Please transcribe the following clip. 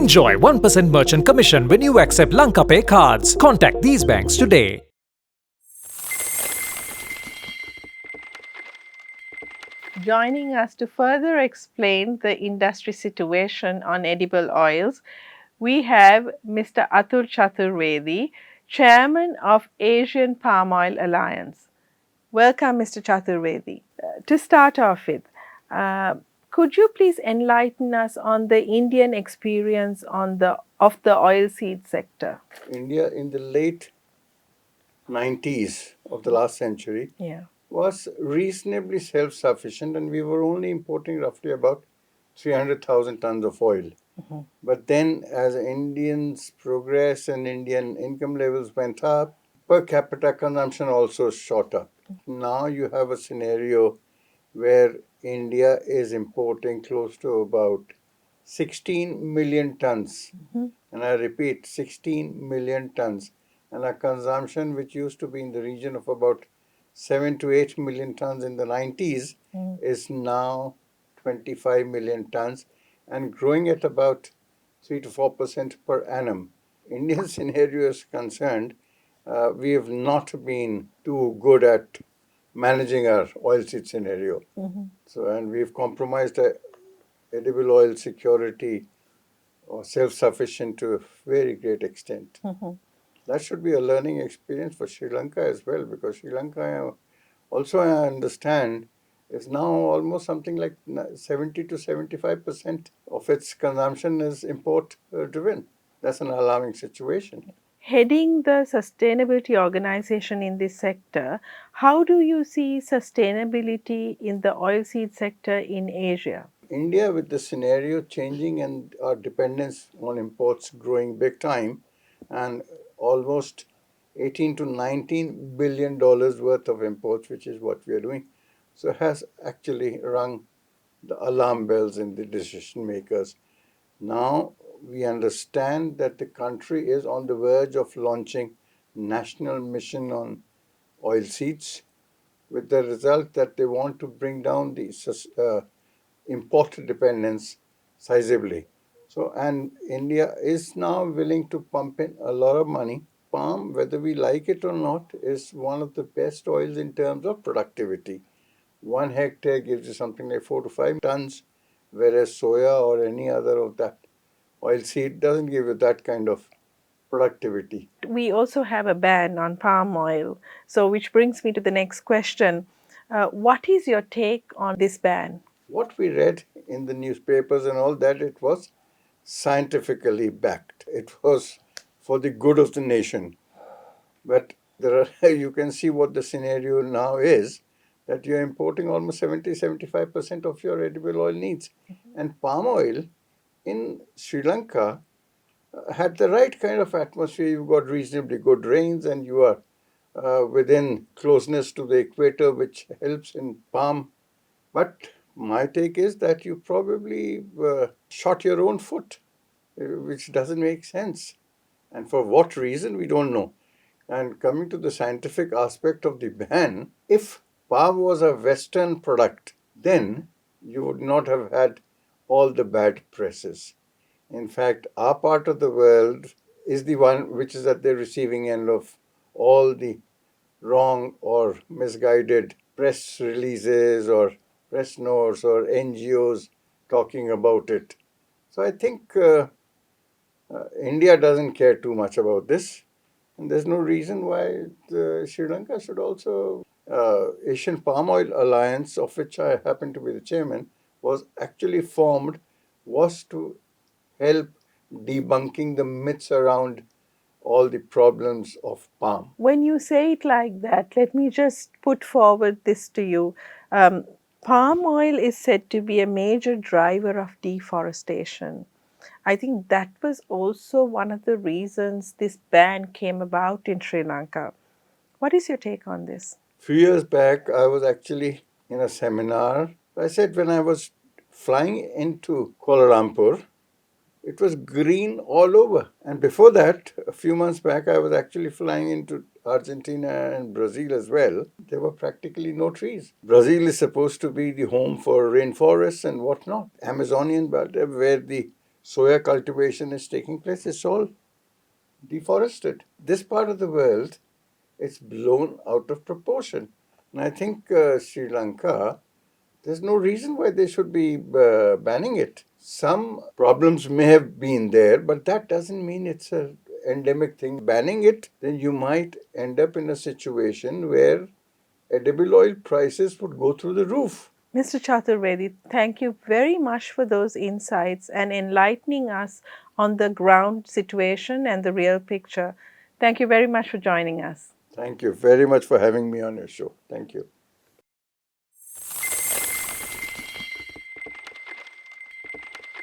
Enjoy 1% merchant commission when you accept Lanka Pay cards. Contact these banks today. Joining us to further explain the industry situation on edible oils, we have Mr. Atul Chaturvedi, Chairman of Asian Palm Oil Alliance. Welcome, Mr. Chaturvedi. To start off with, could you please enlighten us on the Indian experience of the oilseed sector? India in the late 90s of the last century Yeah. was reasonably self-sufficient, and we were only importing roughly about 300,000 tons of oil. But then as Indians progressed and Indian income levels went up, per capita consumption also shot up. Now you have a scenario where India is importing close to about 16 million tons. And I repeat, 16 million tons. And our consumption, which used to be in the region of about 7 to 8 million tons in the 90s, is now 25 million tons and growing at about 3 to 4% per annum. Indian scenario is concerned, we have not been too good at managing our oilseed scenario. So, and we've compromised our edible oil security or self-sufficient to a very great extent. That should be a learning experience for Sri Lanka as well, because Sri Lanka also, I understand, is now almost something like 70 to 75% of its consumption is import driven. That's an alarming situation. Heading the sustainability organization in this sector, how do you see sustainability in the oilseed sector in Asia? India, with the scenario changing and our dependence on imports growing big time, and almost 18 to 19 billion dollars worth of imports, which is what we are doing, so has actually rung the alarm bells in the decision makers. Now we understand that the country is on the verge of launching national mission on oilseeds, with the result that they want to bring down the import dependence sizably. So, and India is now willing to pump in a lot of money. Palm, whether we like it or not, is one of the best oils in terms of productivity. 1 hectare gives you something like 4 to 5 tons, whereas soya or any other of that oil seed doesn't give you that kind of productivity. We also have a ban on palm oil, so which brings me to the next question. What is your take on this ban? What we read in the newspapers and all that, it was scientifically backed. It was for the good of the nation. But you can see what the scenario now is, that you're importing almost 70-75% of your edible oil needs. And palm oil in Sri Lanka had the right kind of atmosphere. You've got reasonably good rains and you are within closeness to the equator, which helps in palm. But my take is that you probably shot your own foot, which doesn't make sense. And for what reason, we don't know. And coming to the scientific aspect of the ban, if palm was a Western product, then you would not have had all the bad presses. In fact, our part of the world is the one which is at the receiving end of all the wrong or misguided press releases or press notes or NGOs talking about it. So I think India doesn't care too much about this. And there's no reason why Sri Lanka should also. Asian Palm Oil Alliance, of which I happen to be the chairman, was actually formed, was to help debunking the myths around all the problems of palm. When you say it like that, let me just put forward this to you. Palm oil is said to be a major driver of deforestation. I think that was also one of the reasons this ban came about in Sri Lanka. What is your take on this? A few years back, I was actually in a seminar. I said when I was flying into Kuala Lumpur, it was green all over. And before that, a few months back, I was actually flying into Argentina and Brazil as well. There were practically no trees. Brazil is supposed to be the home for rainforests and whatnot. Amazonian belt, where the soya cultivation is taking place, it's all deforested. This part of the world, it's blown out of proportion. And I think Sri Lanka, there's no reason why they should be banning it. Some problems may have been there, but that doesn't mean it's an endemic thing. Banning it, then you might end up in a situation where edible oil prices would go through the roof. Mr. Chaturvedi, thank you very much for those insights and enlightening us on the ground situation and the real picture. Thank you very much for joining us. Thank you very much for having me on your show. Thank you.